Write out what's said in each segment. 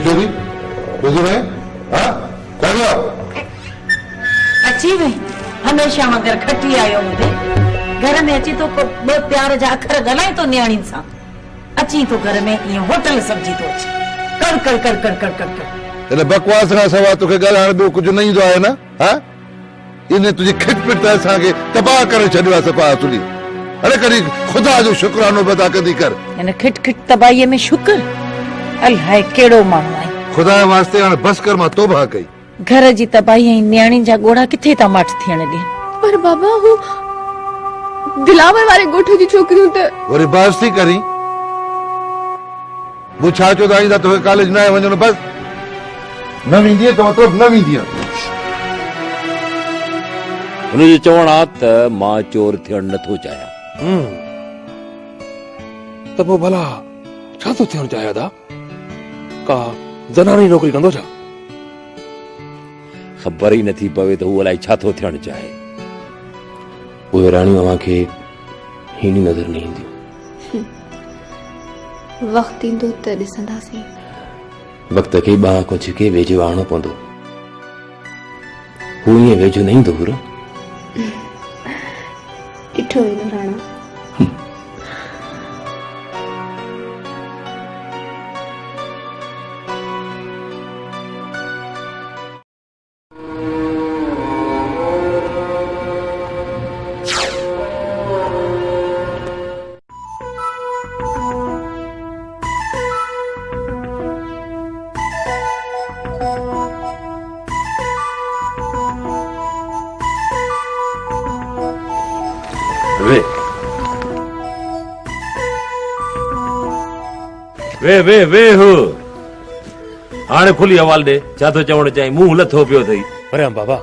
चोरी बुझी में हाँ कौन अची वई हमेशा मगर खटी आयो मुझे घर में अची तो को बे प्यार जा अखर गलाए तो न्याणी सा अची तो घर में ये होटल समझी तो अची कर कर कर कर कर कर कर इन बकवास का सवा तो के गलाण बे कुछ नहीं जो है ना हाँ इन्हें तुझे खिटपिट ऐसा के तबाह करे छड़वा सपा तुली अरे करी खुदा जो शुक्रानो बता कदी कर इन खिट खिट तबाही में शुक्र अल्लाह केड़ो मानू है खुदा वास्ते हां बस कर मां तौबा कई घर जी तबाही न्याणी जा गोड़ा किथे ता माठ थियण दे पर बाबा हूँ दिलावर वाले गोठे जी छोकरियों ते वरी बास्ती करी वो छा चो दाई दा तो कॉलेज ना वणो बस न विंदी तो मतलब न विंदी उनजो चवण आ त मां चोर थियण नथो चाहियां त पोइ भला छा थो थियण चाहियां था का जनानी नौकरी कंदो छा ख़बर ई नथी पवे त हू अलाए छा थो थियण चाहे उहे राणियूं अव्हां खे हीन नज़र न ईंदियूं वक्त ईंदो त ॾिसंदासीं वक्त खे ॿांह कुझु के वेझो आणो पवंदो हू ईअं वेझो न ईंदो हुर ॾिठो वेंदो राणा वे वे वे हो हाणे खुली हवाल दे छा थो चवण चाहीं मुंह लथो पियो थई वरियाम बाबा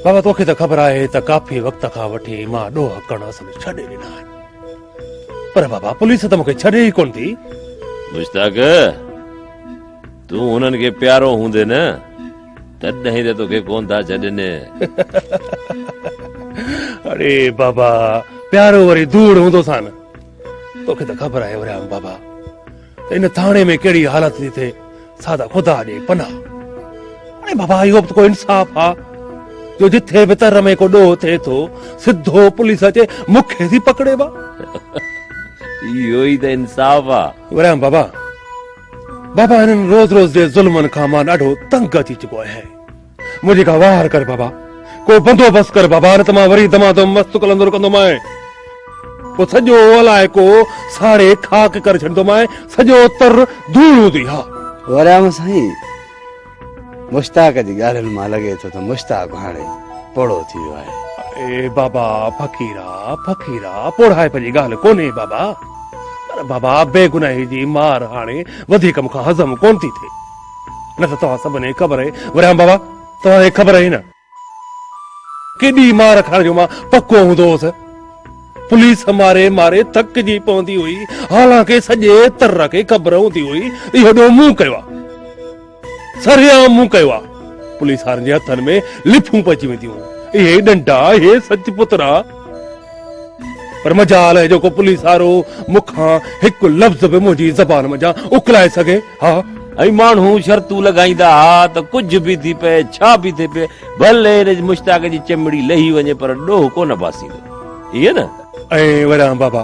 बाबा तोखे त ख़बर आहे त काफ़ी वक्त खां वठी मां ॾोह करण असुल छॾे ॾिना आहिनि पर बाबा पुलिस त मूंखे छॾे ई कोन थी मुश्ताक तूं हुननि खे प्यारो हूंदे न तॾहिं त तोखे कोन था छॾनि अरे बाबा प्यारो वरी धूड़ हूंदो सा न तोखे त ख़बर आहे वरियाम बाबा त इन थाणे में कहिड़ी हालत थी थिए सादा खुदा ॾे पनाह अरे बाबा इहो बि कोई इंसाफ़ आहे जो जिथे बि तर में को ॾोह थिए थो सिधो पुलिस अचे मूंखे थी पकड़े बा इहो ई त इंसाफ़ आहे वरियाम बाबा बाबा हिननि रोज़ रोज़ जे ज़ुल्मनि खां मां ॾाढो तंग अची चुको आहियां मुंहिंजी का वार कर बाबा को बंदोबस्त कर बाबा न त मां वरी दमादम मस्तु कलंदो कंदोमांइ पोइ सॼो अलाए को साड़े खाक करे छॾींदोमांइ सॼो तर धूड़ हूंदी हा वरियाम साईं मुश्ताक जी ॻाल्हियुनि मां लॻे थो त मुश्ताक हाणे पोड़ो थी वियो आहे ए बाबा फकीरा फकीरा पोड़ाइप जी ॻाल्हि कोन्हे बाबा पर बाबा बेगुनाही जी मार हाणे वधीक मूंखां हज़म कोन थी थिए न त तव्हां सभिनी खे ख़बर आहे वरियाम बाबा तव्हांखे ख़बर आहे न केॾी मार खाइण जो मां पको हूंदो हुउसि पुलिस मारे मारे थकिजी पवंदी हुई हालांकि सॼे तर खे ख़बर हूंदी हुई इहो ॾोह मूं कयो आहे सरियाम मूं कयो आहे पुलिस वारनि जे हथनि में लिफूं पइजी वेंदियूं इहे डंडा इहे सच पुतरा पर मजाल आहे जेको पुलिस वारो मूंखां हिकु लफ़्ज़ बि मुंहिंजी ज़बान मंझां उकलाए सघे हा ऐं माण्हू शर्तूं लॻाईंदा हा त कुझु बि थी पए छा बि थी पए भले मुश्ताक जी चमड़ी लही वञे पर ॾोह कोन पासींदो इहे न ऐं वरियाम बाबा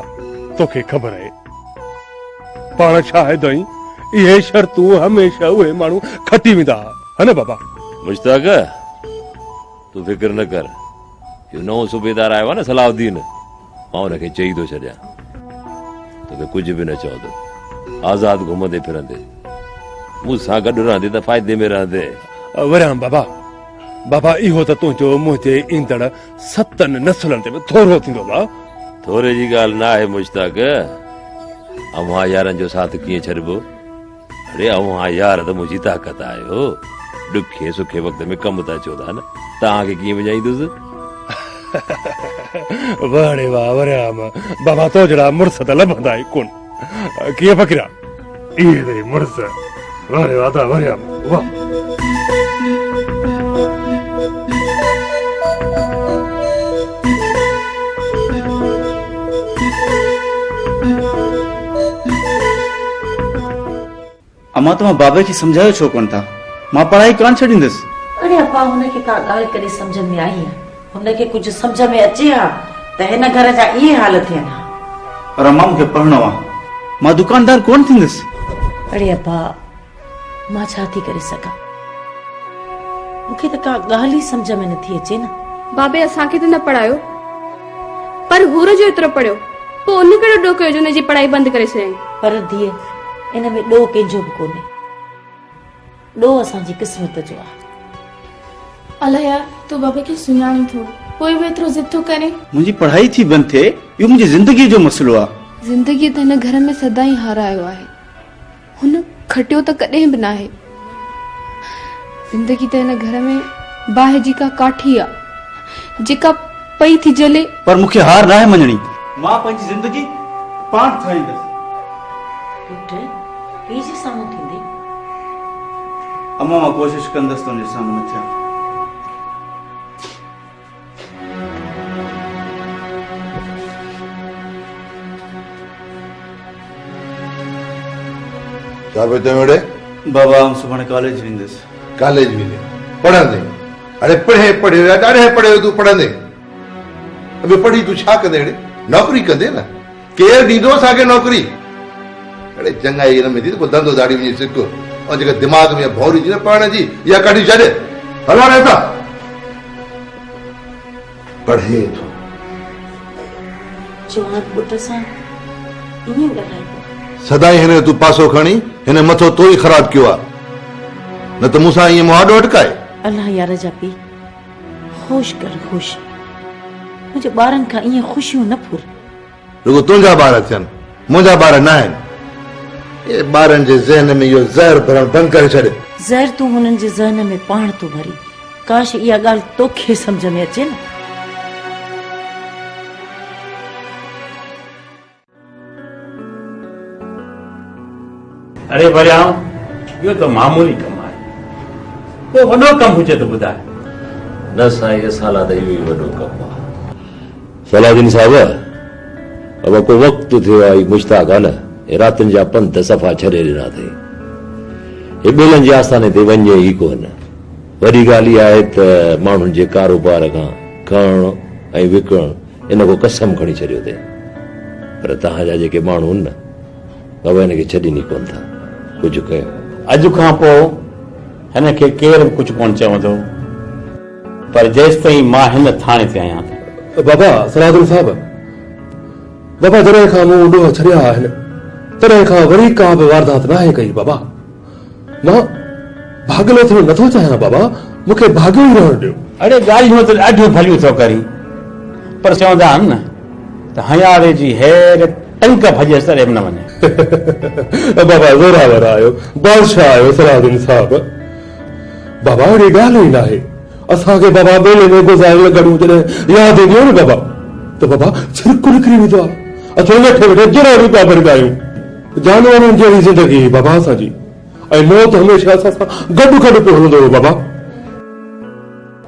तोखे ख़बर आहे पाण शाहिद आहीं इहे शर्तूं हमेशह उहे माण्हू खटी वेंदा हा न बाबा मुश्ताक तूं फिक्र न कर इहो नओं सूबेदार आयो आहे न सलाउद्दीन मां हुनखे चई थो छॾियां तोखे कुझु बि न चवंदो आज़ाद घुमंदे फिरंदे मूंसां गॾु रहंदे त फ़ाइदे में रहंदे वरियाम बाबा बाबा इहो त तुंहिंजो मुंहिंजे ईंदड़ 7 नसलनि ते बि थोरो थींदो बा थोरे जी ॻाल्हि न आहे मुश्ताक अव्हां यारनि जो साथ कीअं छॾिबो अरे अव्हां यार त मुंहिंजी ताक़त आहे हो ॾुखे सुखे वक़्त में कमु था अचो था न तव्हांखे कीअं विझाईंदुसि वाड़े वाह वरियाम बाबा तो जहिड़ा मुड़ुस त लभंदा ई कोन कीअं फ़कीरा इहे मुड़ुस वाड़े वाह त वरियाम वाह अमा तव्हां बाबे खे सम्झायो छो कोन था? मां पढ़ाई कान छॾींदुसि। अरे अपा हुनखे का ॻाल्हि करे सम्झ में आई आहे? हुनखे कुझु सम्झ में अचे हा त हिन घर जा इहे हाल थियनि हा। पर अमा मूंखे पढ़णो आहे, मां दुकानदार कोन थींदुसि। अरे अपा मां छा थी करे सघां? मूंखे त का ॻाल्हि ई सम्झ में नथी अचे न। बाबे असांखे त न पढ़ायो, पर हूर जो एतिरो पढ़ियो, पोइ उन कहिड़ो ॾोह कयो जो हुनजी पढ़ाई बंदि करे छॾियईं? पर धीअ इन में ॾोह कंहिंजो बि कोन्हे, ॾोह असांजी क़िस्मत जो आहे। अलाए यार, तूं बाबे खे सुञाणी थो, पोइ बि एतिरो ज़िद थो करे। मुंहिंजी पढ़ाई थी बंदि थिए, इहो मुंहिंजी ज़िंदगी जो मसइलो आहे। ज़िंदगी त हिन घर में सदाईं हारायो आहे, हुन खटियो त कॾहिं बि न आहे। ज़िंदगी त हिन घर में बाहि जी का काठी आहे जेका पई थी जले। पर मूंखे हार न आहे मञणी। मां पंहिंजी ज़िंदगी पाण ठाहींदुसि। पुट पंहिंजे साम्हूं थींदे? अमा मां कोशिशि कंदुसि तुंहिंजे साम्हूं न थियां। छा पियो चयो वेड़े? बाबा आउं सुभाणे कॉलेज वेंदुसि। कॉलेज वेंदे पढ़ंदे? अरे पढ़े पढ़ियो या ॾाढे पढ़ियो तूं पढ़ंदे? अबे पढ़ी तूं छा कंदे? अड़े नौकरी कंदे न, केरु ॾींदो असांखे नौकरी? अड़े चङाई हिन में थी को धंधो दाड़ी वञी सिक, ऐं जेका दिमाग़ में भौरी थी न पढ़ण जी इहा कढी छॾे। हलो हाणे था पढ़े थो जवान पुट सां ईअं ॻाल्हाइबो? सदाई हिन तूं पासो खणी हिन मथो तो ई ख़राब कयो आहे, न त मूंसां ईअं मुहाॾो अटकाए। अल्लाह यार जा पी होश कर होश। मुंहिंजे ॿारनि खां ईअं ख़ुशियूं न फुर। रुगो तुंहिंजा ॿार थियनि, मुंहिंजा ॿार न आहिनि। ये ॿारनि जे ज़हन में इहो ज़हर भरणु बंदि करे छॾे। ज़हर तूं हुननि जे ज़हन में पाण थो भरी। काश इहा ॻाल्हि तोखे सम्झ में अचे न। अरे वरियाऊं, इहो त मामूली कमु आहे, को वॾो कमु हुजे त ॿुधाए। न साईं, असां लाइ त इहो ई वॾो कमु आहे। सलाउद्दीन साहिब, अब को वक़्तु थियो आहे मुश्ताक आहे न, रातिनि जा पंध सफ़ा छॾे ॾिना अथई। हे ॿेलनि जे आस्थाने ते वञे ई कोन। वॾी ॻाल्हि इहा आहे त माण्हुनि जे कारोबार खां खणणु ऐं विकिणणु इन को कसम खणी छॾियो अथई। पर तव्हांजा जेके माण्हू आहिनि न, बाबा हिनखे छॾीनि ई कोन था। कुझु कयो। अॼु खां पोइ हिन खे केरु बि कुझु कोन चवंदो, पर जेसि ताईं मां हिन थाणे ते आहियां। बाबा सलाउद्दीन साहब, बाबा जॾहिं खां मूं ॾोह छॾिया आहिनि तॾहिं खां वरी का बि वारदात न आहे कई। बाबा मां भागलो थियो नथो चाहियां। बाबा मूंखे भागियो ई रहण ॾियो। अड़े ॻाल्हियूं त ॾाढियूं भलियूं थो करी, पर चवंदा आहिनि न त हयारे जी हेर टंक भॼेसि तॾहिं बि न वञे। बाबा ज़ोरावर आयो, बादशाह आयो सलाउद्दीन साहब। बाबा अहिड़ी ॻाल्हि ई न आहे। असांखे बाबा ॿेले में गुज़ारियल गॾूं जॾहिं यादि ईंदियूं न बाबा, त बाबा छिरकु निकिरी वेंदो आहे। असां वेठे वेठे जहिड़ा पिया भरंदा आहियूं। जानवरनि जहिड़ी ज़िंदगी बाबा असांजी, ऐं मौत हमेशह असां सां गॾु गॾु पियो हलंदो हो बाबा।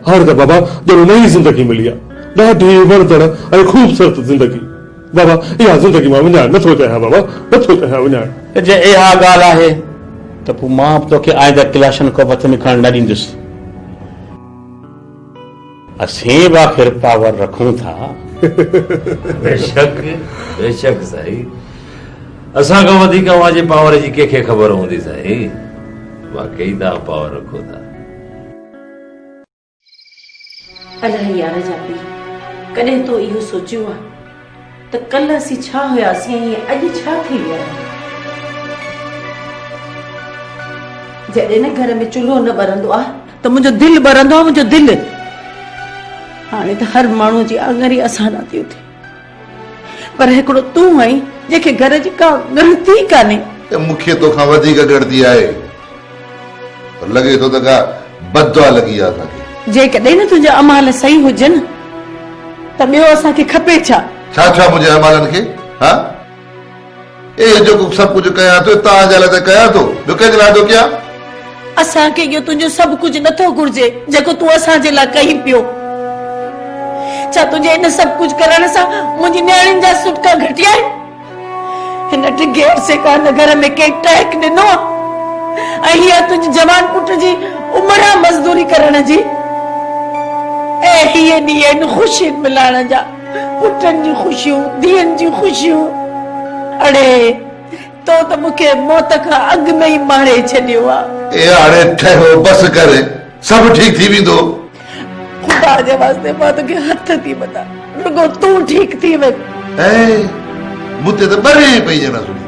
हाणे त बाबा ॼणो नई ज़िंदगी मिली आहे, ॾाढी वणंदड़ ऐं ख़ूबसूरत ज़िंदगी। बाबा इहा ज़िंदगी मां विञाइण नथो चाहियां। बाबा नथो चाहियां विञाइण। जे इहा ॻाल्हि आहे त पोइ मां तोखे आइंदा क्लाशन को हथ में खणण न ॾींदुसि। असीं बि आख़िर पावर रखूं था। बेशक बेशक साईं, असां खां वधीक अव्हांजे पावर जी कंहिंखे ख़बर हूंदी साईं। वाकई तव्हां पावर रखो था। अलाह यार जा पी, कॾहिं तो इहो सोचियो आहे त कल्ह असीं छा हुयासीं ऐं अॼु छा थी विया आहियूं? जॾहिं न घर में चुल्हो न ॿरंदो आहे त मुंहिंजो दिलि ॿरंदो आहे, मुंहिंजो दिलि। हाणे त हर माण्हू जी आङरी असां न थी थिए, पर हिकिड़ो तूं आहीं जंहिंखे घर जी का ॻणती कान्हे। मूंखे तोखां वधीक ॻणती आहे, पर लॻे थो त का बददुआ लॻी आहे असांखे। जेकॾहिं न तुंहिंजा अमाल सही हुजनि त ॿियो असांखे खपे छा? छा छा मुंहिंजे अमालनि खे? हा जेको सभु कुझु कयां थो तव्हांजे लाइ त कयां थो, ॿियो कंहिंजे लाइ थो कयां? असांखे इहो तुंहिंजो सभु कुझु नथो घुर्जे जेको तूं असांजे लाइ कहीं पियो। छा तुंहिंजे इन सभु कुझु करण सां मुंहिंजी नियाणियुनि जा सुटका घटिया आहिनि? हिन टिघे अरसे खां घर में कंहिं टहक ॾिनो? ऐं हीअ तुंहिंजी जवान पुट जी उमिरि आहे मज़दूरी करण जी। ऐं हीअ ॾींहं आहिनि ख़ुशियुनि मिलाइण जा, पुटनि जूं ख़ुशियूं, धीअनि जूं ख़ुशियूं। अड़े तो त मूंखे मौत खां अॻु में ई मारे छॾियो आहे। ए हाणे ठहियो, बस कर, सभु ठीक थी वेंदो। खुदा जे वास्ते मां तोखे हथ थी वधा, रुगो तूं ठीक थी वञ। ऐं मूं ते त ॿरे पई ॼणा सुठी।